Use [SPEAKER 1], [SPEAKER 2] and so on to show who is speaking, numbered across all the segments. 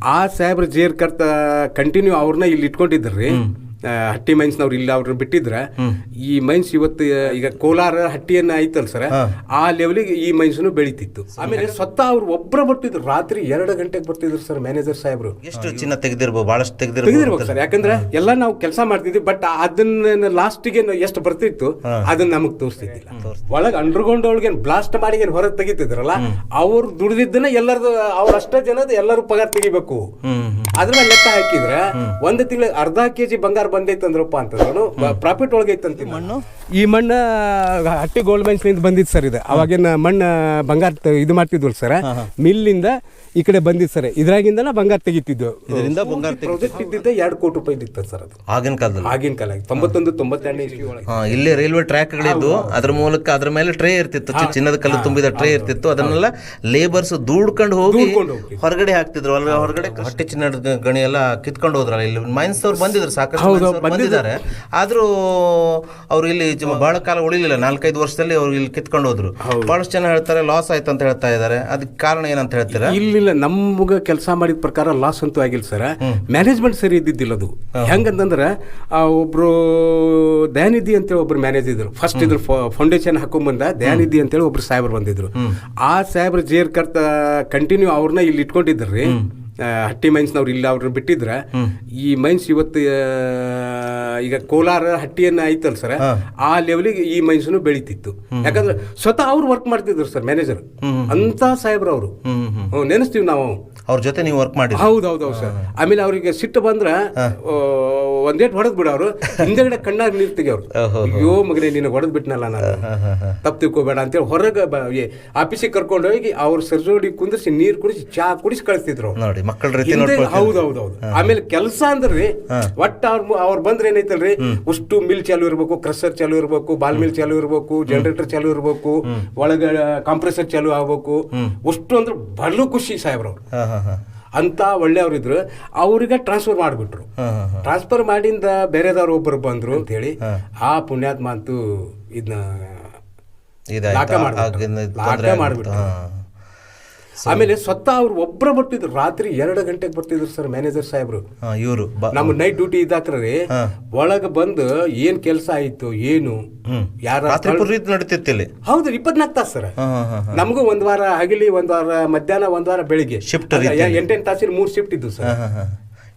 [SPEAKER 1] ಆ ಸಾಹೇಬ್ರ ಜೇರ್ ಕರ್ತ ಕಂಟಿನ್ಯೂ ಅವ್ರನ್ನ ಇಲ್ಲಿ ಇಟ್ಕೊಂಡಿದ್ರಿ. ಹಟ್ಟಿ ಮೈನ್ಸ್ನವ್ರು ಇಲ್ಲ ಅವ್ರನ್ನ ಬಿಟ್ಟಿದ್ರ ಈ ಮೈನ್ಸ್ ಇವತ್ತು ಈಗ ಕೋಲಾರ ಹಟ್ಟಿಯನ್ನ ಐತಲ್ ಸರ್, ಆ ಲೆವೆಲಿಗೆ ಈ ಮೈನ್ಸ್ನು ಬೆಳೀತಿತ್ತು. ಆಮೇಲೆ ಸ್ವತಃ ಅವ್ರು ಒಬ್ಬರ ಬರ್ತಿದ್ರು, ರಾತ್ರಿ 2 ಗಂಟೆಗೆ ಬರ್ತಿದ್ರು ಸರ್ ಮ್ಯಾನೇಜರ್ ಸಾಹೇಬ್ರು.
[SPEAKER 2] ಎಷ್ಟು ಚಿನ್ನ ತೆಗೆದಿರ್ಬೋದು, ಬಹಳಷ್ಟು
[SPEAKER 1] ತೆಗೆದಿರ್ಬೇಕು ಸರ್, ಯಾಕಂದ್ರೆ ಎಲ್ಲ ನಾವು ಕೆಲಸ ಮಾಡ್ತಿದ್ವಿ. ಬಟ್ ಅದನ್ನ ಲಾಸ್ಟಿಗೆ ಎಷ್ಟು ಬರ್ತಿತ್ತು ಅದನ್ನ ನಮಗ್ ತೋರಿಸ್ತಿದ್ದಿಲ್ಲ. ಒಳಗೆ ಅಂಡರ್ಗ್ರೌಂಡ್ ಒಳಗೆ ಬ್ಲಾಸ್ಟ್ ಮಾಡಿ ಏನ್ ಹೊರಗೆ ತೆಗಿತಿದ್ರಲ್ಲ, ಅವ್ರು ದುಡ್ದಿದ್ದನ್ನ ಎಲ್ಲರದು ಅವ್ರ ಅಷ್ಟೇ ಜನದ ಎಲ್ಲರೂ ಪಗಾರ ತೆಗಿಬೇಕು. ಅದ್ರ ಮೇಲೆ ಲೆಕ್ಕ ಹಾಕಿದ್ರೆ 1 ತಿಂಗಳಿಗೆ ಅರ್ಧ ಕೆಜಿ ಬಂಗಾರ ಬಂದೈತಂದ್ರಪ್ಪ ಅಂತಂದ್ರು ಪ್ರಾಫಿಟ್ ಒಳಗೈತಂತ. ಈ ಮಣ್ಣು ಹಟ್ಟಿ ಗೋಲ್ಡ್ ಮೈನ್ಸ್ ನಿಂದ ಬಂದಿತ್ತು ಸರ್. ಇದು ಅವಾಗಿನ ಮಣ್ಣು ಬಂಗಾರ ಇದು ಮಾಡ್ತಿದ್ವಲ್ಲ ಸರ್, ಮಿಲ್ಲಿಂದ ಈ ಕಡೆ ಬಂದಿತ್ತು ಸರ್. ಇದ್ರಾಗಿಂದ ಬಂಗಾರ ತೆಗಿತಿದ್ವು.
[SPEAKER 2] ಇದರಿಂದ ಬಂಗಾರ
[SPEAKER 1] ಪ್ರಾಜೆಕ್ಟ್ ಇದ್ದಿದ್ದ 2 ಕೋಟಿ ರೂಪಾಯಿ ಇತ್ತು ಸರ್ ಅದು
[SPEAKER 2] ಆಗಿನ ಕಾಲದಲ್ಲಿ.
[SPEAKER 1] ಆಗಿನ ಕಾಲ 91-92 ಇಸ್ವಿ ಒಳಗೆ.
[SPEAKER 2] ಇಲ್ಲೇ ರೈಲ್ವೆ ಟ್ರ್ಯಾಕ್ಗಳಿದ್ದು ಅದ್ರ ಮೂಲಕ ಅದ್ರ ಮೇಲೆ ಟ್ರೇ ಇರ್ತಿತ್ತು, ಚಿನ್ನದ ಕಲ್ಲು ತುಂಬಿದ ಟ್ರೇ ಇರ್ತಿತ್ತು. ಅದನ್ನೆಲ್ಲ ಲೇಬರ್ಸ್ ದೂಡ್ಕೊಂಡು ಹೋಗಿ ಹೊರಗಡೆ ಹಾಕ್ತಿದ್ರು. ಹೊರಗಡೆ ಹಟ್ಟಿ ಚಿನ್ನದ ಗಣಿ ಎಲ್ಲ ಕಿತ್ಕೊಂಡು ಹೋದ್ರಲ್ಲ. ಇಲ್ಲಿ ಮೈನ್ಸ್ ಅವ್ರು ಬಂದಿದ್ರು, ಸಾಕಷ್ಟು ಬಂದಿದ್ದಾರೆ. ಆದ್ರೂ ಅವ್ರು ಇಲ್ಲಿ ಬಹಳ ಕಾಲ ಉಳಿಲಿಲ್ಲ. 4-5 ವರ್ಷದಲ್ಲಿ ಅವ್ರು ಇಲ್ಲಿ ಕಿತ್ಕೊಂಡು ಹೋದ್ರು. ಬಹಳಷ್ಟು ಜನ ಹೇಳ್ತಾರೆ ಲಾಸ್ ಆಯ್ತು ಅಂತ ಹೇಳ್ತಾ ಇದ್ದಾರೆ. ಅದಕ್ಕೆ ಕಾರಣ ಏನಂತ ಹೇಳ್ತೀರಾ?
[SPEAKER 1] ಇಲ್ಲ, ನಮ್ಗ ಕೆಲಸ ಮಾಡಿದ ಪ್ರಕಾರ ಲಾಸ್ ಅಂತೂ ಆಗಿಲ್ಲ ಸರ್. ಮ್ಯಾನೇಜ್ಮೆಂಟ್ ಸರಿ ಇದ್ದಿದ್ದಿಲ್ಲ ಅದು. ಹೆಂಗಂತಂದ್ರೆ ಒಬ್ರು ದಯಾನಿಧಿ ಅಂತೇಳಿ ಒಬ್ರು ಮ್ಯಾನೇಜರ್ ಇದ್ರು. ಫಸ್ಟ್ ಇದ್ರ ಫೌಂಡೇಶನ್ ಹಾಕೊಂಡ್ಬಂದ ದಯಾನಿಧಿ ಅಂತೇಳಿ ಒಬ್ರು ಸಾಹೇಬ್ರು ಬಂದಿದ್ರು. ಆ ಸಾಹೇಬ್ರ ಜೇರ್ ಕರ್ತ ಕಂಟಿನ್ಯೂ ಅವ್ರನ್ನ ಇಲ್ಲಿ ಇಟ್ಕೊಂಡಿದ್ರಿ. ಹಟ್ಟಿ ಮೈನ್ಸ್ನವ್ರು ಇಲ್ಲ ಅವ್ರನ್ನ ಬಿಟ್ಟಿದ್ರ ಈ ಮೈನ್ಸ್ ಇವತ್ತು ಈಗ ಕೋಲಾರ ಹಟ್ಟಿಯನ್ನ ಐತಲ್ ಸರ್, ಆ ಲೆವೆಲಿಗೆ ಈ ಮೈನ್ಸ್ನು ಬೆಳೀತಿತ್ತು. ಯಾಕಂದ್ರೆ ಸ್ವತಃ ಅವ್ರು ವರ್ಕ್ ಮಾಡ್ತಿದ್ರು ಸರ್, ಮ್ಯಾನೇಜರ್ ಅಂತ ಸಾಹೇಬ್ರು ಅವರು. ನೆನೆಸ್ತೀವಿ ನಾವು
[SPEAKER 2] ಅವ್ರ ಜೊತೆ ನೀವು ವರ್ಕ್ ಮಾಡಿ.
[SPEAKER 1] ಹೌದೌದು ಸರ್. ಆಮೇಲೆ ಅವ್ರಿಗೆ ಸಿಟ್ಟು ಬಂದ್ರ ಒಂದೇಟ್ ಹೊಡೆದ್ ಬಿಡ ಅವ್ರು, ಹಿಂದೆಗಡೆ ಕಣ್ಣಾಗ ನೀರು ತೆಗಿಯವ್ರು. ಅಯ್ಯೋ ಮಗನೇ ನೀನು ಹೊಡೆದ್ ಬಿಟ್ನಲ್ಲ, ನಾನು ತಪ್ಪು ತಿಳ್ಕೋಬೇಡ ಅಂತೇಳಿ ಹೊರಗೆ ಆಫೀಸಿಗೆ ಕರ್ಕೊಂಡು ಹೋಗಿ ಅವ್ರ ಸರ್ಜೋಡಿ ಕುಂದಿಸಿ ನೀರು ಕುಡಿಸಿ ಚಾ ಕುಡಿಸಿ ಕಳಿಸ್ತಿದ್ರು
[SPEAKER 2] ನೋಡಿ ಮಕ್ಕಳ ರೀತಿ.
[SPEAKER 1] ಹೌದೌದು. ಆಮೇಲೆ ಕೆಲಸ ಅಂದ್ರಿ ಒಟ್ಟ ಅವ್ರು ಬಂದ್ರೆ ಏನೈತಲ್ರಿ, ಅಷ್ಟು ಮಿಲ್ ಚಾಲು ಇರ್ಬೇಕು, ಕ್ರಷರ್ ಚಾಲು ಇರ್ಬೇಕು, ಬಾಲ್ ಮಿಲ್ ಚಾಲು ಇರ್ಬೇಕು, ಜನರೇಟರ್ ಚಾಲು ಇರ್ಬೇಕು, ಒಳಗ ಕಾಂಪ್ರೆಸರ್ ಚಾಲು ಆಗ್ಬೇಕು. ಅಷ್ಟು ಅಂದ್ರೆ ಬಹಳ ಖುಷಿ ಸಾಹೇಬ್ರವ್ರು. ಅಂತ ಒಳ್ಳೆಯವ್ರಿದ್ರು. ಅವ್ರಿಗೆ ಟ್ರಾನ್ಸ್ಫರ್ ಮಾಡಿಬಿಟ್ರು. ಟ್ರಾನ್ಸ್ಫರ್ ಮಾಡಿಂದ ಬೇರೆದವ್ರು ಒಬ್ಬರು ಬಂದ್ರು ಅಂತ ಹೇಳಿ ಆ ಪುಣ್ಯಾತ್ಮ ಅಂತೂ ಇದನ್ನ ಮಾಡ್ಬಿಟ್ರು. ಆಮೇಲೆ ಸ್ವತಃ ಅವ್ರು ಒಬ್ಬರ ಬರ್ತಿದ್ರು, ರಾತ್ರಿ 2 ಗಂಟೆಗೆ ಬರ್ತಿದ್ರು ಸರ್ ಮ್ಯಾನೇಜರ್ ಸಾಹೇಬ್ರು. ಇವರು ನಮ್ಮ ನೈಟ್ ಡ್ಯೂಟಿ ಇದ್ದಾಕ್ರಿ ಒಳಗೆ ಬಂದು ಏನ್ ಕೆಲಸ ಆಯ್ತು ಏನು ಯಾರು
[SPEAKER 2] ನಡೀತಿತ್ತು.
[SPEAKER 1] ಹೌದು, 24 ತಾಸು ಸರ್. ನಮಗೂ 1 ವಾರ ಹಗಲಿ, 1 ವಾರ ಮಧ್ಯಾಹ್ನ, 1 ವಾರ ಬೆಳಿಗ್ಗೆ ಶಿಫ್ಟ್. 8 ತಾಸಿನ 3 ಶಿಫ್ಟ್ ಇದ್ದು ಸರ್.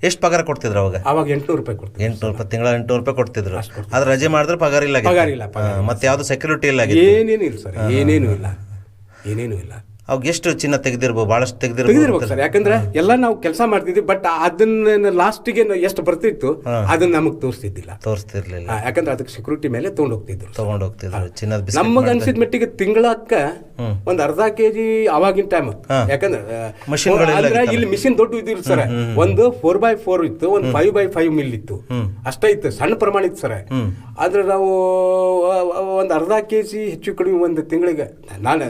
[SPEAKER 2] ಎಷ್ಟು ಪಗಾರ ಕೊಡ್ತಿದ್ರು ಅವಾಗ?
[SPEAKER 1] 800 ರೂಪಾಯಿ ಕೊಡ್ತಿದ್ರು.
[SPEAKER 2] 800 ತಿಂಗಳ 800 ರೂಪಾಯಿ ಕೊಡ್ತಿದ್ರು. ಆದ್ರೆ ರಜೆ ಮಾಡಿದ್ರೆ ಪಗಾರ ಇಲ್ಲ. ಮತ್ತೆ ಯಾವ್ದು ಸೆಕ್ಯೂರಿಟಿ ಇಲ್ಲ,
[SPEAKER 1] ಏನೇನು ಇಲ್ಲ ಸರ್, ಏನೇನು ಇಲ್ಲ.
[SPEAKER 2] ಅವಾಗ ಎಷ್ಟು ಚಿನ್ನ ತೆಗೆದಿರ್ಬೋದು, ಬಹಳಷ್ಟು
[SPEAKER 1] ತೆಗೆದಿರ್ಬೇಕು ಸರ್. ಯಾಕಂದ್ರೆ ಎಲ್ಲ ನಾವು ಕೆಲಸ ಮಾಡ್ತಿದ್ವಿ. ಬಟ್ ಅದನ್ನ ಲಾಸ್ಟಿಗೆ ಎಷ್ಟು ಬರ್ತಿತ್ತು ಅದನ್ನ ನಮಗ್ ತೋರಿಸ್ತಿರ್ಲಿಲ್ಲ. ಯಾಕಂದ್ರೆ ಅದಕ್ಕೆ ಸೆಕ್ಯೂರಿಟಿ ಮೇಲೆ ತಗೊಂಡು ಹೋಗ್ತಿದ್ರು ಚಿನ್ನದ. ನಮಗ್ ಅನ್ಸಿದ ಮಟ್ಟಿಗೆ ತಿಂಗಳಕ್ಕ ಒಂದ್ ಅರ್ಧ ಕೆಜಿ ಅವಾಗಿನ ಟೈಮ್. ಯಾಕಂದ್ರೆ ಇಲ್ಲಿ ಮಿಷಿನ್ ದೊಡ್ಡ ಇದಿಲ್ಲ ಸರ್. ಒಂದು 4x4 ಇತ್ತು, ಒಂದು 5x5 ಮಿಲ್ ಇತ್ತು, ಅಷ್ಟೇ ಇತ್ತು, ಸಣ್ಣ ಪ್ರಮಾಣ ಇತ್ತು ಸರ್. ಆದ್ರೆ ನಾವು ಒಂದ್ ಅರ್ಧ ಕೆಜಿ ಹೆಚ್ಚು ಕಡಿಮೆ ಒಂದು ತಿಂಗಳಿಗೆ ನಾನು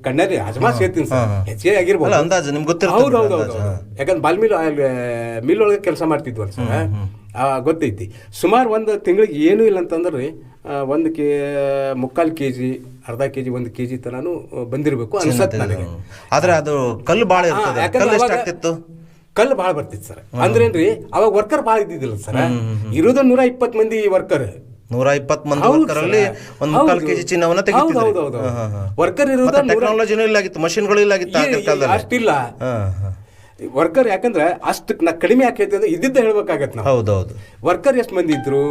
[SPEAKER 1] ಕಣ್ಣಲ್ಲಿ ಅಜಮಾಸ್ ಹೇಳ್ತೀನಿ ಸರ್, ಹೆಚ್ಚಿಗೆ ಆಗಿರ್ಬೋದು
[SPEAKER 2] ಅಂದಾಜು ನಿಮ್ಗೆ ಗೊತ್ತಿಲ್ಲ.
[SPEAKER 1] ಹೌದೌದು. ಯಾಕಂದ್ರೆ ಬಾಲ್ ಮಿಲ್ ಒಳಗೆ ಕೆಲಸ ಮಾಡ್ತಿದ್ವಲ್ಲ ಸರ್, ಗೊತ್ತೈತಿ. ಸುಮಾರು ಒಂದು ತಿಂಗಳಿಗೆ ಏನೂ ಇಲ್ಲ ಅಂತಂದ್ರೆ 1.25 kg, ಅರ್ಧ ಕೆಜಿ, 1 kg ತನಾನು ಬಂದಿರಬೇಕು ಅನ್ಸತ್ತೆ ನನಗೆ.
[SPEAKER 2] ಆದ್ರೆ ಅದು ಕಲ್ಲು ಭಾಳ ಇರ್ತದೆ.
[SPEAKER 1] ಕಲ್ಲು ಭಾಳ ಬರ್ತಿತ್ತು ಸರ್. ಅಂದ್ರೇನ್ರಿ ಅವಾಗ ವರ್ಕರ್ ಭಾಳ ಇದ್ದಿದ್ದಿಲ್ಲ ಸರ್. ಇರೋದು 120 ಮಂದಿ ವರ್ಕರ್.
[SPEAKER 2] 120 ಮಂದಿ ವರ್ಕರಲ್ಲಿ 1.25 kg ಚಿನ್ನವನ್ನ ತೆಗಿತಿದ್ರು.
[SPEAKER 1] ವರ್ಕರ್ ಇರೋದು
[SPEAKER 2] ಟೆಕ್ನಾಲಜಿನೂ ಇಲ್ಲ ಆಗಿತ್ತು, ಮಷಿನ್ಗಳು ಇಲ್ಲ ಆಗಿತ್ತು,
[SPEAKER 1] ಅಷ್ಟಿಲ್ಲ ವರ್ಕರ್. ಯಾಕಂದ್ರೆ ಅಷ್ಟು ಕಡಿಮೆ ಯಾಕೈತೆ ಅಂದ್ರೆ ಇದ್ದಿದ್ದ ಹೇಳ್ಬೇಕಾಗತ್ತೆ ನಾವು.
[SPEAKER 2] ಹೌದೌದು.
[SPEAKER 1] ವರ್ಕರ್ ಎಷ್ಟು ಮಂದಿ ಇದ್ರು?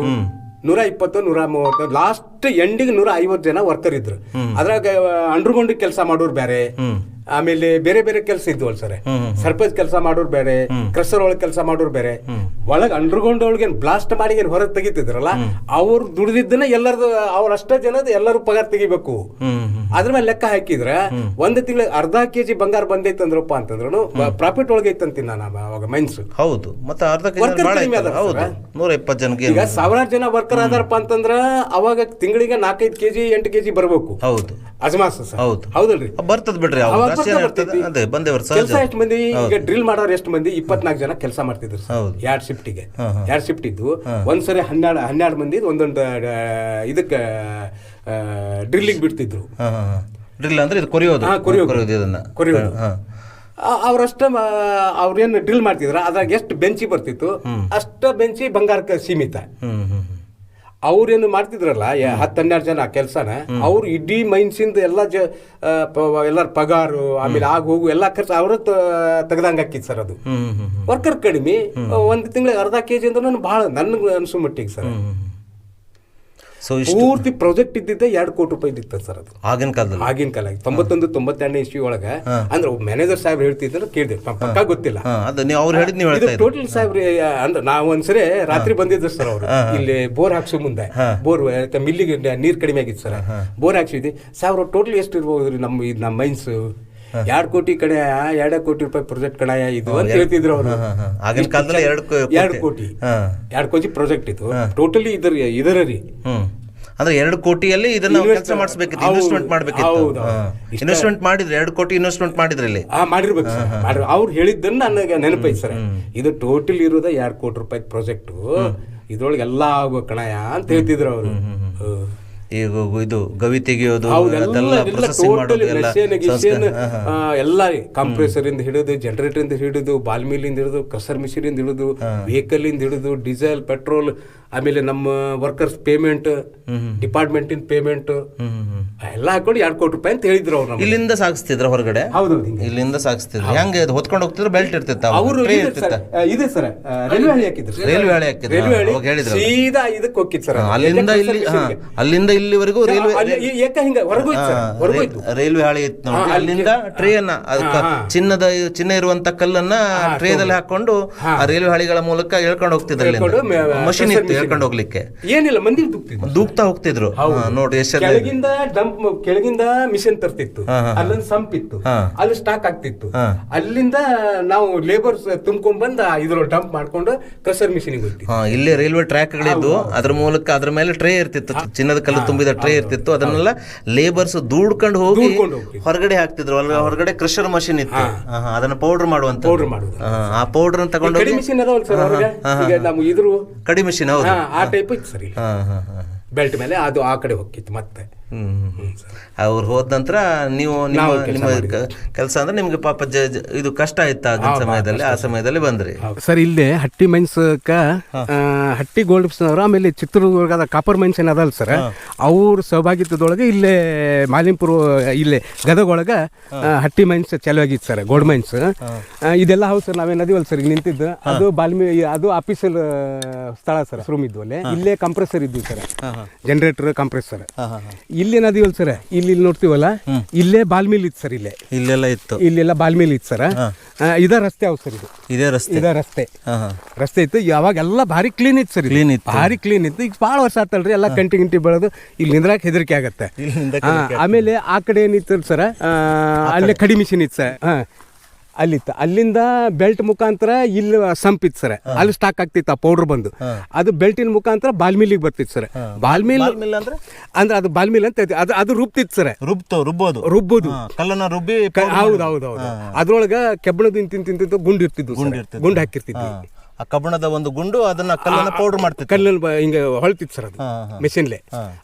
[SPEAKER 1] 120, 130, ಲಾಸ್ಟ್ ಎಂಡಿಗೆ 150 ಜನ ವರ್ಕರ್ ಇದ್ರು. ಅದ್ರಾಗ ಅಂಡರ್ಗ್ರೌಂಡ್ ಕೆಲಸ ಮಾಡೋರು ಬೇರೆ, ಆಮೇಲೆ ಬೇರೆ ಬೇರೆ ಕೆಲಸ ಇದ್ವಲ್ ಸರ್. ಸರ್ಪಂಚ್ ಕೆಲಸ ಮಾಡೋರು ಬೇರೆ, ಕ್ರಷರ್ ಒಳಗೆ ಕೆಲಸ ಮಾಡೋರು ಬೇರೆ. ಒಳಗೆ ಅಂಡರ್ಗ್ರೌಂಡ್ ಒಳಗೆ ಬ್ಲಾಸ್ಟ್ ಮಾಡಿ ಏನ್ ಹೊರಗೆ ತೆಗಿತಿದ್ರಲ್ಲ, ಅವ್ರು ದುಡ್ದಿದ್ದನ್ನ ಎಲ್ಲರದು ಅವ್ರ ಅಷ್ಟೇ ಜನದ ಎಲ್ಲರೂ ಪಗಾರ ತೆಗಿಬೇಕು. ಅದ್ರ ಮೇಲೆ ಲೆಕ್ಕ ಹಾಕಿದ್ರೆ 1 ತಿಂಗಳಿಗೆ ಅರ್ಧ ಕೆಜಿ ಬಂಗಾರ ಬಂದೈತಂದ್ರಪ್ಪ ಅಂತಂದ್ರು ಪ್ರಾಫಿಟ್ ಒಳಗೈತಂತೀನಿ ನಾನು ಅವಾಗ ಮೈನ್ಸ್.
[SPEAKER 2] ಹೌದು, ಮತ್ತೆ ಅರ್ಧ ಕೆಜಿ 120 ಜನಕ್ಕೆ
[SPEAKER 1] ಈಗ 1000 ಜನ ವರ್ಕರ್ ಆದಾರಪ್ಪ ಅಂತಂದ್ರ ಅವಾಗ ತಿಂಗಳಿಗೆ 4-5 kg 8 kg ಬರ್ಬೇಕು.
[SPEAKER 2] ಹೌದು,
[SPEAKER 1] ಅಜಮಾಸ್ ಹೌದಲ್ರಿ,
[SPEAKER 2] ಬರ್ತದ ಬಿಡ್ರಿ.
[SPEAKER 1] ಕೆಲಸ ಎಷ್ಟು ಮಂದಿ ಈಗ ಡ್ರಿಲ್ ಮಾಡೋರು ಎಷ್ಟು ಮಂದಿ? 24 ಜನ ಕೆಲಸ ಮಾಡ್ತಿದ್ರು 2 ಶಿಫ್ಟಿಗೆ. 2 ಶಿಫ್ಟ್ ಇದ್ದು ಒಂದ್ಸರಿ 12 ಮಂದಿ ಒಂದೊಂದು ಇದಕ್ಕೆ ಡ್ರಿಲ್ಲಿಗೆ ಬಿಡ್ತಿದ್ರು.
[SPEAKER 2] ಡ್ರಿಲ್ ಅಂದ್ರೆ ಇದು ಕೊರಿಯೋದು.
[SPEAKER 1] ಅವ್ರಷ್ಟ ಅವ್ರೇನು ಡ್ರಿಲ್ ಮಾಡ್ತಿದ್ರ ಅದ್ರಾಗ ಎಷ್ಟು ಬೆಂಚಿ ಬರ್ತಿತ್ತು ಅಷ್ಟ ಬೆಂಚಿ ಬಂಗಾರಕ್ಕೆ ಸೀಮಿತ. ಅವ್ರೇನು ಮಾಡ್ತಿದ್ರಲ್ಲ 10-12 ಜನ ಕೆಲಸನ, ಅವ್ರು ಇಡೀ ಮೈನ್ಸಿಂದ ಎಲ್ಲರ ಪಗಾರು ಆಮೇಲೆ ಹೋಗು ಎಲ್ಲ ಖರ್ಚು ಅವ್ರ ತೆಗ್ದಂಗೆ ಹಾಕಿದ್ ಸರ್. ಅದು ವರ್ಕರ್ ಕಡಿಮೆ, ಒಂದು ತಿಂಗಳಿಗೆ ಅರ್ಧ ಕೆಜಿ ಅಂದ್ರೆ ಭಾಳ ನನಗೆ ಅನ್ಸೋ ಮಟ್ಟಿಗೆ ಸರ್.
[SPEAKER 2] ಸೊ
[SPEAKER 1] ಪೂರ್ತಿ ಪ್ರಾಜೆಕ್ಟ್ ಇದ್ದಿದ್ದೆ 2 ಕೋಟಿ ರೂಪಾಯಿ ಇತ್ತು ಸರ್. ಅದು
[SPEAKER 2] ಆಗಿನ ಕಾಲದಲ್ಲಿ,
[SPEAKER 1] ಆಗಿನ ಕಾಲ 91-92 ಇಸ್ವಿ ಒಳಗೆ. ಅಂದ್ರೆ ಮ್ಯಾನೇಜರ್ ಸಾಹೇಬ್ರು ಹೇಳ್ತಿದ್ರು ಕೇಳಿದೆ, ಪಕ್ಕ ಗೊತ್ತಿಲ್ಲ.
[SPEAKER 2] ಅದು ನೀವು ಅವ್ರು ಹೇಳಿದ್ ನೀವು ಹೇಳ್ತಾ
[SPEAKER 1] ಟೋಟಲ್ ಸಾಹೇಬ್ರಿ ಅಂದ್ರೆ ನಾವು ಒಂದ್ಸರಿ ರಾತ್ರಿ ಬಂದಿದ್ರು ಸರ್ ಅವರು ಇಲ್ಲಿ ಬೋರ್ ಹಾಕ್ಸೋ ಮುಂದೆ. ಬೋರ್ ಮಿಲ್ಲಿಗೆ ನೀರ್ ಕಡಿಮೆ ಆಗಿತ್ತು ಸರ್, ಬೋರ್ ಹಾಕ್ಸಿದ್ವಿ. ಸಾವಿರ ಟೋಟಲ್ ಎಷ್ಟು ಇರ್ಬೋದು ನಮ್ಮ ಮೈನ್ಸ್? 2 ಕೋಟಿ ಕಡೆ 2 ಕೋಟಿ ರೂಪಾಯಿ ಪ್ರಾಜೆಕ್ಟ್ ಕಣಾಯ ಇದು ಅಂತ ಹೇಳ್ತಿದ್ರು ಅವರು.
[SPEAKER 2] ಆಗಿನ ಕಾಲದಲ್ಲಿ
[SPEAKER 1] 2 ಕೋಟಿ ಪ್ರಾಜೆಕ್ಟ್ ಇದು ಟೋಟಲಿ ಇದರ ರೀ.
[SPEAKER 2] ಅಂದ್ರೆ 2 ಕೋಟಿಯಲ್ಲಿ ಇದನ್ನ ಕೆಲಸ ಮಾಡಿಸ್ಬೇಕಿತ್ತು, ಇನ್ವೆಸ್ಟ್ಮೆಂಟ್ ಮಾಡ್ಬೇಕಿತ್ತು. ಇನ್ವೆಸ್ಟ್ಮೆಂಟ್ ಮಾಡಿದ್ರೆ 2 ಕೋಟಿ ಇನ್ವೆಸ್ಟ್ಮೆಂಟ್ ಮಾಡಿದ್ರೆ ಇಲ್ಲಿ
[SPEAKER 1] ಮಾಡಿರ್ಬೇಕು ಸರ್. ಅವ್ರು ಹೇಳಿದ್ದನ್ನ ನನಗೆ ನೆನಪೈತೆ ಸರ್. ಇದು ಟೋಟಲ್ ಇರೋದ 2 ಕೋಟಿ ರೂಪಾಯಿ ಪ್ರಾಜೆಕ್ಟ್, ಇದ್ರೊಳಗೆ ಎಲ್ಲಾ ಆಗೋ ಕಣಾಯ ಅಂತ ಹೇಳ್ತಿದ್ರು ಅವರು.
[SPEAKER 2] ಈಗ ಇದು ಗವಿ ತೆಗೆಯೋದು,
[SPEAKER 1] ಎಲ್ಲ ಕಂಪ್ರೆಸರ್ ಇಂದ ಹಿಡಿದು, ಜನರೇಟರ್ ಇಂದ ಹಿಡಿದು, ಬಾಲ್ ಮಿಲ್ ಇಂದ ಹಿಡಿದು, ಕ್ರಷರ್ ಮಿಷಿನ್ ಇಂದ ಹಿಡಿದು, ವೆಹಿಕಲ್ ಇಂದ ಹಿಡಿದು, ಡೀಸೆಲ್, ಪೆಟ್ರೋಲ್, ಆಮೇಲೆ ನಮ್ಮ workers payment, department in payment ಎಲ್ಲ ಹಾಕೊಂಡು 2 ಕೋಟಿ ರೂಪಾಯಿ ಅಂತ ಹೇಳಿದ್ರು ಅವ್ರು.
[SPEAKER 2] ಇಲ್ಲಿಂದ ಸಾಗಿಸ್ತಿದ್ರ ಹೊರಗಡೆ?
[SPEAKER 1] ಹೌದು,
[SPEAKER 2] ಇಲ್ಲಿಂದ ಸಾಗಿಸ್ತಿದ್ರು. ಹೆಂಗೆ ಹೊತ್ಕೊಂಡು ಹೋಗ್ತಿದ್ರು? ಬೆಲ್ಟ್ ಇರ್ತಿತ್ತ?
[SPEAKER 1] ಇದೆ ಸರ್, ರೈಲ್ವೆ ಹಳಿ ಹಾಕಿದ್ರು.
[SPEAKER 2] ರೈಲ್ವೆ ಹಳಿ ಹಾಕಿದ್ರು, ಹೇಳಿದ್ರು
[SPEAKER 1] ಸೀದಾ ಇದಕ್ಕೆ ಹೋಗಿತ್ತು ಸರ್.
[SPEAKER 2] ಅಲ್ಲಿಂದ ಇಲ್ಲಿವರೆಗೂ ರೈಲ್ವೆ ರೈಲ್ವೆ ಹಾಳಿ ಇತ್ತು ನೋಡಿ. ಅಲ್ಲಿಂದ ಟ್ರೇನ್, ಚಿನ್ನ ಇರುವಂತ ಕಲ್ಲನ್ನ ಟ್ರೇದಲ್ಲಿ ಹಾಕೊಂಡು ಆ ರೈಲ್ವೆ ಹಾಳಿಗಳ ಮೂಲಕ ಹೇಳ್ಕೊಂಡು ಹೋಗ್ತಿದ್ರು. ಮಷಿನ್ ಇತ್ತು ಹೇಳ್ಕೊಂಡು ಹೋಗ್ಲಿಕ್ಕೆ,
[SPEAKER 1] ಏನಿಲ್ಲ ಮಂದಿ
[SPEAKER 2] ದೂಕ್ತಾ ಹೋಗ್ತಿದ್ರು. ನೋಡಿ
[SPEAKER 1] ಕೆಳಗಿಂದ ಮಿಷನ್ ತರ್ತಿತ್ತು, ಅಲ್ಲೊಂದು ಸಂಪ್ ಇತ್ತು, ಅಲ್ಲಿ ಸ್ಟಾಕ್ ಆಗ್ತಿತ್ತು. ಅಲ್ಲಿಂದ ನಾವು ಲೇಬರ್ಸ್ ತುಂಬ್ಕೊಂಡ್ ಬಂದ ಇದ್ರೊಳಗೆ ಡಂಪ್ ಮಾಡ್ಕೊಂಡು ಕ್ರಷರ್ ಮಿಷಿನ್ ಹೋಗ್ತಿತ್ತು.
[SPEAKER 2] ಇಲ್ಲಿ ರೈಲ್ವೆ ಟ್ರ್ಯಾಕ್ ಗಳಿದ್ದು, ಅದ್ರ ಮೂಲಕ ಅದ್ರ ಮೇಲೆ ಟ್ರೇ ಇರ್ತಿತ್ತು, ಚಿನ್ನದ ಕಲ್ಲು ತುಂಬಿದ ಟ್ರೇ ಇರ್ತಿತ್ತು. ಅದನ್ನೆಲ್ಲ ಲೇಬರ್ಸ್ ದೂಡ್ಕೊಂಡು ಹೋಗಿ ಹೊರಗಡೆ ಹಾಕ್ತಿದ್ರು. ಹೊರಗಡೆ ಕ್ರಷರ್ ಮಷಿನ್ ಇತ್ತು, ಅದನ್ನ ಪೌಡರ್ ಮಾಡುವಂತ. ಆ ಪೌಡರ್ ತಗೊಂಡು
[SPEAKER 1] ಕಡಿ
[SPEAKER 2] ಮಿಷಿನ್, ಹೌದು,
[SPEAKER 1] ಆ ಟೈಪ್ ಇತ್ತು ಸರ್. ಬೆಲ್ಟ್ ಮೇಲೆ ಅದು ಆ ಕಡೆ ಹೋಗಿತ್ತು. ಮತ್ತೆ
[SPEAKER 2] ಅವ್ರು ಹೋದ ನಂತರ ನೀವು ನಿಮ್ಮ ಕೆಲಸ ಅಂದ್ರೆ ನಿಮ್ಗೆ ಪಾಪ ಇದು ಕಷ್ಟ ಆಯ್ತು ಆಗಿನ ಸಮಯದಲ್ಲಿ, ಆ ಸಮಯದಲ್ಲಿ ಬಂದ್ರಿ
[SPEAKER 1] ಸರ್. ಇಲ್ಲೇ ಹಟ್ಟಿ ಮೈನ್ಸ್ ಹಟ್ಟಿ ಗೋಲ್ಡ್ ಅವರು, ಆಮೇಲೆ ಚಿತ್ರದುರ್ಗದ ಕಾಪರ್ ಮೈನ್ಸ್ ಏನದಲ್ಲ ಸರ್, ಅವ್ರ ಸಹಭಾಗಿತ್ವದೊಳಗೆ ಇಲ್ಲೇ ಮಾಲಿಂಪುರ, ಇಲ್ಲೇ ಗದಗೊಳಗೆ ಹಟ್ಟಿ ಮೈನ್ಸ್ ಚಾಲು ಆಗಿತ್ತು ಸರ್, ಗೋಲ್ಡ್ ಮೈನ್ಸ್. ಇದೆಲ್ಲ ಹೌದು ಸರ್. ನಾವೇನು ನದಿವಲ್ಲ ಸರ್ ಈಗ ನಿಂತಿದ್ದು, ಅದು ಅದು ಆಫೀಸಲ್ ಸ್ಥಳ ಸರ್, ರೂಮ್ ಇದ್ವಲ್ಲೇ. ಇಲ್ಲೇ ಕಂಪ್ರೆಸರ್ ಇದ್ವಿ ಸರ್, ಜನರೇಟರ್ ಕಂಪ್ರೆಸರ್. ಇಲ್ಲಿ ನದಿವಲ್ಲ ಸರ್, ಇಲ್ಲಿ ನೋಡ್ತೀವಲ್ಲ, ಇಲ್ಲೇ ಬಾಲ್ ಮಿಲ್ ಇತ್ತು ಸರ್.
[SPEAKER 2] ಇಲ್ಲೆಲ್ಲ ಇತ್ತು,
[SPEAKER 1] ಇಲ್ಲೆಲ್ಲ ಬಾಲ್ ಮಿಲ್ ಇತ್ತು ಸರ್. ಇದ ರಸ್ತೆ ಹೌದು ಸರ್, ಇದೇ ರಸ್ತೆ ಇತ್ತು. ಯಾವಾಗೆಲ್ಲ ಭಾರಿ ಕ್ಲೀನ್ ಇತ್ತು ಸರ್, ಭಾರಿ ಕ್ಲೀನ್ ಇತ್ತು. ಈಗ ಭಾಳ ವರ್ಷ ಆತಲ್ರಿ, ಎಲ್ಲ ಕಂಟಿ ಬೆಳೆದು ಇಲ್ಲಿ ನಿಂದ್ರಾಕ್ ಹೆದರಿಕೆ ಆಗತ್ತೆ. ಆಮೇಲೆ ಆ ಕಡೆ ಏನಿತ್ತು ಸರ್, ಅಲ್ಲೇ ಕಡಿ ಮಿಷಿನ್ ಇತ್ತು ಸರ್, ಅಲ್ಲಿತ್ತು. ಅಲ್ಲಿಂದ ಬೆಲ್ಟ್ ಮುಖಾಂತರ ಇಲ್ಲಿ ಸಂಪ್ ಇತ್ತು ಸರ್, ಅಲ್ಲಿ ಸ್ಟಾಕ್ ಆಗ್ತಿತ್ತು ಆ ಪೌಡರ್ ಬಂದು. ಅದು ಬೆಲ್ಟಿನ ಮುಖಾಂತರ ಬಾಲ್ ಮಿಲ್ಲಿಗೆ ಬರ್ತಿತ್ತು ಸರ್. ಬಾಲ್ ಮಿಲ್ ಅಂದ್ರೆ ಅದು ಬಾಲ್ ಮಿಲ್ ಅಂತ ಅದು ರುಬ್ತಿತ್ತು ಸರ್, ರುಬ್ಬೋದು
[SPEAKER 2] ಕಲ್ಲನ್ನ ರುಬ್ಬಿ.
[SPEAKER 1] ಹೌದು. ಅದ್ರೊಳಗ ಕೆಬ್ಬಣದ ತಿಂತಿಂತ ಗುಂಡು ಇರ್ತಿದ್ವು, ಗುಂಡು ಹಾಕಿರ್ತಿದ್ವಿ.
[SPEAKER 2] ಆ ಕಬ್ಬಣದ ಒಂದು ಗುಂಡು, ಅದನ್ನ ಕಲ್ಲನ್ನ ಪೌಡರ್ ಮಾಡ್ತಿತ್ತು,
[SPEAKER 1] ಕಲ್ಲನ್ನು ಹಿಂಗೆ ಹೊಳ್ತಿತ್ತು ಸರ್. ಅದು ಮೆಷಿನ್ಲೆ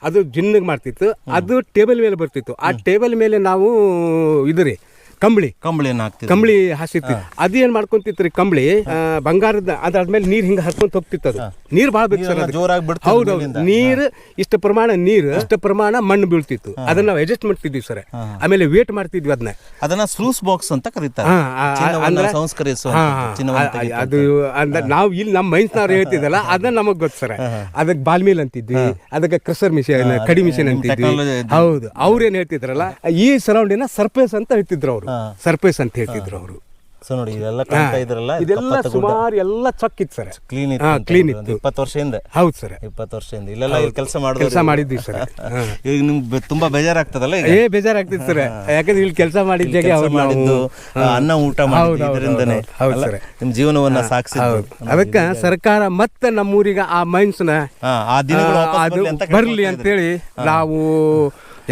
[SPEAKER 1] ಅದು ಜಿನ್ನಗ್ ಮಾಡ್ತಿತ್ತು. ಅದು ಟೇಬಲ್ ಮೇಲೆ ಬರ್ತಿತ್ತು. ಆ ಟೇಬಲ್ ಮೇಲೆ ನಾವು ಇದ್ರಿ ಕಂಬಳಿ ಹಾಸಿತ್ತು. ಅದೇನ್ ಮಾಡ್ಕೊಂತಿತ್ರಿ, ಕಂಬಳಿ ಬಂಗಾರದ ಅದಾದ್ಮೇಲೆ ನೀರ್ ಹಿಂಗ ಹರ್ಕೊಂತ ಹೋಗ್ತಿತ್ತು. ಅದು ನೀರ್ ಬಾಳ ಬೇಕು ಸರ್, ಹೌದೌದು. ನೀರ್ ಇಷ್ಟ ಪ್ರಮಾಣ ಮಣ್ಣು ಬೀಳ್ತಿತ್ತು. ಅದನ್ನ ನಾವು ಅಡ್ಜಸ್ಟ್ ಮಾಡ್ತಿದ್ವಿ ಸರ್. ಆಮೇಲೆ ವೇಟ್ ಮಾಡ್ತಿದ್ವಿ ಅದನ್ನ
[SPEAKER 2] ಸ್ಲೂಸ್ ಬಾಕ್ಸ್ ಅಂತ ಕರೀತಾರೆ.
[SPEAKER 1] ಅದು ಅಂದ್ರೆ ನಾವು ಇಲ್ಲಿ ನಮ್ಮ ಮೈನ್ಸ್ನವ್ರು ಹೇಳ್ತಿದ್ದಲ್ಲ, ಅದನ್ನ ನಮಗ್ ಗೊತ್ತು ಸರ್. ಅದಕ್ಕೆ ಬಾಲ್ ಮಿಲ್ ಅಂತಿದ್ವಿ, ಅದಕ್ಕೆ ಕ್ರಷರ್ ಮಿಷಿನ್, ಕಡಿ ಮಿಷಿನ್ ಅಂತಿದ್ವಿ. ಹೌದು, ಅವ್ರೇನ್ ಹೇಳ್ತಿದ್ರಲ್ಲ, ಈ ಸರೌಂಡಿನ ಸರ್ಫೇಸ್ ಅಂತ ಹೇಳ್ತಿದ್ರು ಅವರು, ಸರ್ಫೇಸ್ ಅಂತ ಹೇಳ್ತಿದ್ರು ಅವರು.
[SPEAKER 2] ನೋಡಿ ಇದೆಲ್ಲ
[SPEAKER 1] ಸುಮಾರು ಎಲ್ಲ ಚಕ್ ಇತ್ತು ಸರ್, ಕ್ಲೀನ್ ಇತ್ತು.
[SPEAKER 2] 20 ವರ್ಷದಿಂದ.
[SPEAKER 1] ಹೌದು ಸರ್,
[SPEAKER 2] 20 ವರ್ಷದಿಂದ ಇಲ್ಲೆಲ್ಲ ಕೆಲಸ
[SPEAKER 1] ಮಾಡಿದ್ವಿ ಸರ್.
[SPEAKER 2] ಈಗ ನಿಮ್ಗೆ ತುಂಬಾ ಬೇಜಾರಾಗ್ತದಲ್ಲ?
[SPEAKER 1] ಬೇಜಾರಾಗ್ತಿತ್ತು ಸರ್, ಯಾಕಂದ್ರೆ ಇಲ್ಲಿ ಕೆಲಸ ಮಾಡಿದ್ದಾಗೆ
[SPEAKER 2] ಅನ್ನ ಊಟ ಮಾಡಿದ್ರಿಂದನೇ ನಿಮ್ ಜೀವನವನ್ನ ಸಾಗಿಸಿದ್ರು.
[SPEAKER 1] ಅದಕ್ಕೆ ಸರ್ಕಾರ ಮತ್ತೆ ನಮ್ಮೂರಿಗೆ ಆ ಮೈನ್ಸ್ ನ ಬರ್ಲಿ ಅಂತೇಳಿ ನಾವು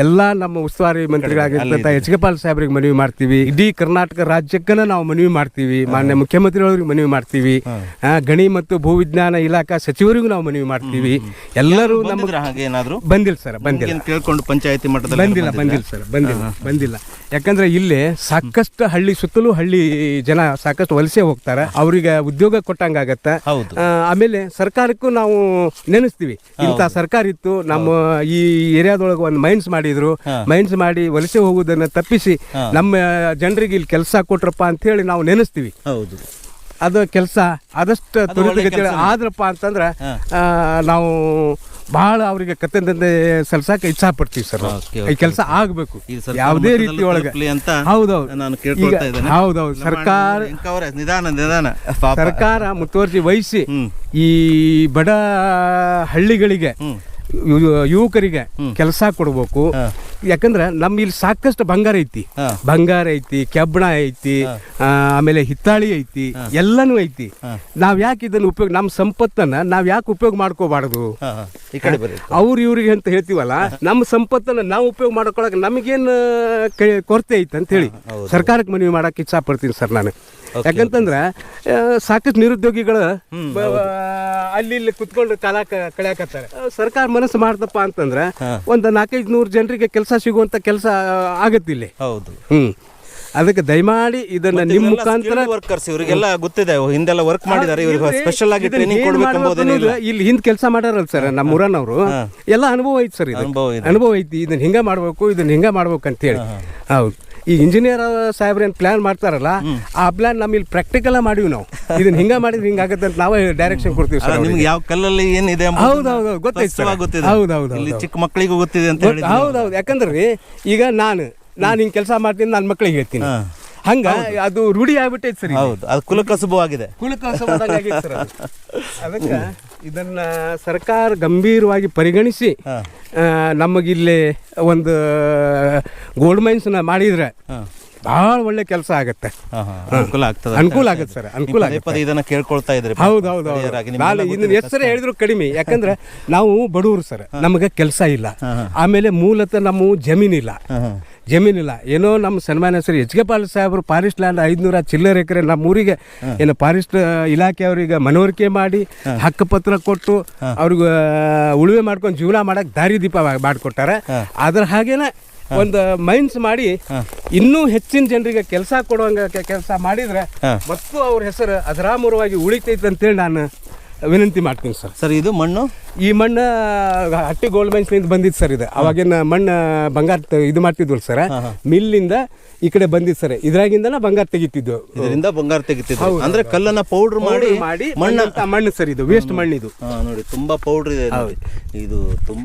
[SPEAKER 1] ಎಲ್ಲ ನಮ್ಮ ಉಸ್ತುವಾರಿ ಮಂತ್ರಿಗಳಾಗಿರ್ತಂಥ ಎಚ್ ಕೆ ಪಾಲ್ ಸಾಹೇಬ್ರಿಗೆ ಮನವಿ ಮಾಡ್ತೀವಿ. ಇಡೀ ಕರ್ನಾಟಕ ರಾಜ್ಯಕ್ಕನ ನಾವು ಮನವಿ ಮಾಡ್ತೀವಿ. ಮಾನ್ಯ ಮುಖ್ಯಮಂತ್ರಿಗಳಿಗೆ ಮನವಿ ಮಾಡ್ತೀವಿ. ಗಣಿ ಮತ್ತು ಭೂವಿಜ್ಞಾನ ಇಲಾಖಾ ಸಚಿವರಿಗೂ ನಾವು ಮನವಿ ಮಾಡ್ತೀವಿ. ಎಲ್ಲರೂ ನಮಗೆ
[SPEAKER 2] ಹಾಗೇನಾದ್ರು
[SPEAKER 1] ಬಂದಿಲ್ಲ ಸರ್, ಬಂದಿಲ್ಲ,
[SPEAKER 2] ಕೇಳ್ಕೊಂಡು ಪಂಚಾಯತಿ ಮಟ್ಟದಲ್ಲಿ
[SPEAKER 1] ಬಂದಿಲ್ಲ ಸರ್, ಬಂದಿಲ್ಲ. ಯಾಕಂದ್ರೆ ಇಲ್ಲಿ ಸಾಕಷ್ಟು ಹಳ್ಳಿ ಸುತ್ತಲೂ ಹಳ್ಳಿ ಜನ ಸಾಕಷ್ಟು ವಲಸೆ ಹೋಗ್ತಾರೆ. ಅವ್ರಿಗೆ ಉದ್ಯೋಗ ಕೊಟ್ಟಂಗಾಗತ್ತ. ಆಮೇಲೆ ಸರ್ಕಾರಕ್ಕೂ ನಾವು ನೆನೆಸ್ತೀವಿ, ಇಂಥ ಸರ್ಕಾರ ಇತ್ತು, ನಮ್ಮ ಈ ಏರಿಯಾದೊಳಗೆ ಒಂದು ಮೈನ್ಸ್ ಮಾಡಿದ್ರು, ಮೈನ್ಸ್ ಮಾಡಿ ವಲಸೆ ಹೋಗುವುದನ್ನು ತಪ್ಪಿಸಿ ನಮ್ಮ ಜನರಿಗೆ ಇಲ್ಲಿ ಕೆಲಸ ಕೊಟ್ರಪ್ಪ ಅಂತ ಹೇಳಿ ನಾವು ನೆನೆಸ್ತೀವಿ.
[SPEAKER 2] ಹೌದು,
[SPEAKER 1] ಅದು ಕೆಲಸ ಆದಷ್ಟು ತ್ವರಿತಗತಿಯಲ್ಲಿ ಆದ್ರಪ್ಪ ಅಂತಂದ್ರೆ ನಾವು ಬಹಳ ಅವರಿಗೆ ಕತ್ತಂತೆ ಸಲ್ಸಕ್ಕೆ ಇಚ್ಛಾ ಪಡ್ತೀವಿ ಸರ್. ಈ ಕೆಲಸ ಆಗ್ಬೇಕು ಯಾವುದೇ ರೀತಿ ಒಳಗೆ. ಹೌದೌದು ಸರ್ಕಾರ ಮುತುವರ್ಜಿ ವಹಿಸಿ ಈ ಬಡ ಹಳ್ಳಿಗಳಿಗೆ ಯುವಕರಿಗೆ ಕೆಲಸ ಕೊಡ್ಬೇಕು. ಯಾಕಂದ್ರೆ ನಮ್ಮ ಇಲ್ಲಿ ಸಾಕಷ್ಟು ಬಂಗಾರ ಐತಿ, ಕೆಬ್ಬಣ ಐತಿ, ಆಮೇಲೆ ಹಿತ್ತಾಳಿ ಐತಿ, ಎಲ್ಲನೂ ಐತಿ. ನಾವ್ ಯಾಕೆ ಇದನ್ನ ಉಪಯೋಗ, ನಮ್ಮ ಸಂಪತ್ತನ್ನ ನಾವ್ ಯಾಕೆ ಉಪಯೋಗ ಮಾಡ್ಕೋಬಾರ್ದು? ಅವ್ರು ಇವ್ರಿಗೆ ಅಂತ ಹೇಳ್ತೀವಲ್ಲ, ನಮ್ಮ ಸಂಪತ್ತನ್ನ ನಾವು ಉಪಯೋಗ ಮಾಡ್ಕೊಳಕ್ ನಮಗೇನು ಕೊರತೆ ಐತೆ ಅಂತ ಹೇಳಿ ಸರ್ಕಾರಕ್ಕೆ ಮನವಿ ಮಾಡಕ್ ಇಚ್ಛಾ ಪಡ್ತೀನಿ ಸರ್ ನಾನು. ಯಾಕಂತಂದ್ರೆ ಸಾಕಷ್ಟು ನಿರುದ್ಯೋಗಿಗಳು ಅಲ್ಲಿ ಇಲ್ಲಿ ಕುತ್ಕೊಂಡು ಕಾಲ ಕಳೆಯಕತ್ತಾರೆ. ಸರ್ಕಾರ ಮನಸ್ಸು ಮಾಡ್ತಪ್ಪ ಅಂತಂದ್ರೆ ಒಂದು 400-500 ಜನರಿಗೆ ಕೆಲಸ ಸಿಗುವಂತ ಕೆಲಸ ಆಗತ್ತಿಲ್ಲ. ಅದಕ್ಕೆ ದಯಮಾಡಿ ಇದನ್ನ ನಿಮ್ಮ ಮುಖಾಂತರ
[SPEAKER 2] ವರ್ಕರ್ಸ್ ಇವರಿಗೆಲ್ಲ ಗೊತ್ತಿದೆ, ಹಿಂದೆಲ್ಲ ವರ್ಕ್ ಮಾಡಿದ್ದಾರೆ, ಇವರಿಗೆ ಸ್ಪೆಷಲ್ ಆಗಿ ಟ್ರೈನಿಂಗ್ ಕೊಡಬೇಕು.
[SPEAKER 1] ಇಲ್ಲಿ ಹಿಂದ್ ಕೆಲಸ ಮಾಡಾರಲ್ಲ ಸರ್ ನಮ್ಮ ಊರನವರು, ಎಲ್ಲ ಅನುಭವ ಐತಿ ಸರ್, ಅನುಭವ ಐತಿ. ಇದನ್ನ ಹಿಂಗ ಮಾಡ್ಬೇಕು, ಇದನ್ನ ಹಿಂಗ ಮಾಡ್ಬೇಕು ಅಂತ ಹೇಳಿ. ಹೌದು, ಈ ಇಂಜಿನಿಯರ್ ಸಾಹೇಬ್ರ ಏನ್ ಪ್ಲಾನ್ ಮಾಡ್ತಾರಲ್ಲ, ಆ ಪ್ಲಾನ್ ನಮ್ಮ ಇಲ್ಲಿ ಪ್ರಾಕ್ಟಿಕಲ್ ಮಾಡಿವಿ ನಾವು. ಇದನ್ನ ಹಿಂಗ ಮಾಡಿದ್ರೆ ಹಿಂಗಾಗತ್ತೆ ಅಂತ ನಾವೇ ಡೈರೆಕ್ಷನ್ ಕೊಡ್ತೀವಿ ಸರ್.
[SPEAKER 2] ನಿಮ್ಗೆ ಯಾವ ಕಲ್ಲಲ್ಲಿ ಏನಿದೆ
[SPEAKER 1] ಹೌದೌದು ಗೊತ್ತೈತೆ, ಹೌದೌದು
[SPEAKER 2] ಚಿಕ್ಕ ಮಕ್ಕಳಿಗೂ ಗೊತ್ತಿದೆ ಅಂತ ಹೇಳಿ.
[SPEAKER 1] ಹೌದೌದು, ಯಾಕಂದ್ರೆ ಈಗ ನಾನು ಹಿಂಗ್ ಕೆಲಸ ಮಾಡ್ತೀನಿ, ನನ್ನ ಮಕ್ಳಿಗೆ ಹೇಳ್ತೀನಿ, ಹಂಗ ಅದು ರೂಢಿ ಆಗ್ಬಿಟ್ಟೈತೆ ಸರ್.
[SPEAKER 2] ಹೌದು, ಅದು ಕುಲಕಸಬು ಆಗಿದೆ,
[SPEAKER 1] ಅದಕ್ಕೆ ಇದನ್ನ ಸರ್ಕಾರ ಗಂಭೀರವಾಗಿ ಪರಿಗಣಿಸಿ ನಮಗಿಲ್ಲಿ ಒಂದು ಗೋಲ್ಡ್ ಮೈನ್ಸ್ ಮಾಡಿದ್ರೆ ಬಹಳ ಒಳ್ಳೆ ಕೆಲಸ ಆಗತ್ತೆ, ಅನುಕೂಲ ಆಗತ್ತೆ ಸರ್, ಅನುಕೂಲ ಆಗುತ್ತೆ.
[SPEAKER 2] ಇದನ್ನ ಕೇಳ್ಕೊಳ್ತಾ ಇದ್ರೆ
[SPEAKER 1] ಹೌದೌದು, ನಾನು ಇದನ್ನ ಹೆಸರು ಹೇಳಿದ್ರು ಕಡಿಮೆ. ಯಾಕಂದ್ರೆ ನಾವು ಬಡವರು ಸರ್, ನಮಗೆ ಕೆಲಸ ಇಲ್ಲ, ಆಮೇಲೆ ಮೂಲತಃ ನಮ್ಮ ಜಮೀನಿಲ್ಲ. ಏನೋ ನಮ್ಮ ಸನ್ಮಾನ್ಯ ಸರ್ ಎಚ್ ಕೆ ಪಾಲ್ ಸಾಹೇಬರು ಫಾರೆಸ್ಟ್ ಲ್ಯಾಂಡ್ 500 ಚಿಲ್ಲರೆ ಎಕರೆ ನಮ್ಮ ಊರಿಗೆ ಏನು ಫಾರೆಸ್ಟ್ ಇಲಾಖೆಯವರಿಗೆ ಮನವರಿಕೆ ಮಾಡಿ ಹಕ್ಕುಪತ್ರ ಕೊಟ್ಟು ಅವ್ರಿಗೆ ಉಳುಮೆ ಮಾಡ್ಕೊಂಡು ಜೀವನ ಮಾಡಕ್ ದಾರಿ ದೀಪ ಮಾಡಿಕೊಟ್ಟಾರೆ. ಅದ್ರ ಹಾಗೇನೆ ಒಂದು ಮೈನ್ಸ್ ಮಾಡಿ ಇನ್ನೂ ಹೆಚ್ಚಿನ ಜನರಿಗೆ ಕೆಲಸ ಕೊಡುವಂಗ ಕೆಲಸ ಮಾಡಿದ್ರೆ ಮತ್ತು ಅವ್ರ ಹೆಸರು ಅಜರಾಮರವಾಗಿ ಉಳಿತೈತೆ ಅಂತೇಳಿ ನಾನು ವಿನಂತಿ ಮಾಡ್ತೀನಿ ಸರ್.
[SPEAKER 2] ಸರ್, ಇದು ಮಣ್ಣು,
[SPEAKER 1] ಈ ಮಣ್ಣು ಹಟ್ಟಿ ಗೋಲ್ಡ್ ಮೈನ್ಸ್ನಿಂದ ಬಂದಿತ್ತು ಸರ್. ಇದು ಅವಾಗಿನ ಮಣ್ಣು ಬಂಗಾರ ಇದು ಮಾಡ್ತಿದ್ವಲ್ಲ ಸರ್, ಮಿಲ್ಲಿಂದ ಈ ಕಡೆ ಬಂದಿತ್ತು ಸರ್. ಇದ್ರಾಗಿಂದ ಬಂಗಾರ ತೆಗಿತಿದ್ವು,
[SPEAKER 2] ಇದರಿಂದ ಬಂಗಾರ ತೆಗಿತಿದ್ವು. ಅಂದ್ರೆ ಕಲ್ಲನ್ನ ಪೌಡರ್ ಮಾಡಿ
[SPEAKER 1] ಮಣ್ಣು ಸರ್, ಇದು ವೇಸ್ಟ್ ಮಣ್ಣು. ಇದು
[SPEAKER 2] ನೋಡಿ, ತುಂಬಾ ಪೌಡರ್ ಇದೆ ಇದು ತುಂಬಾ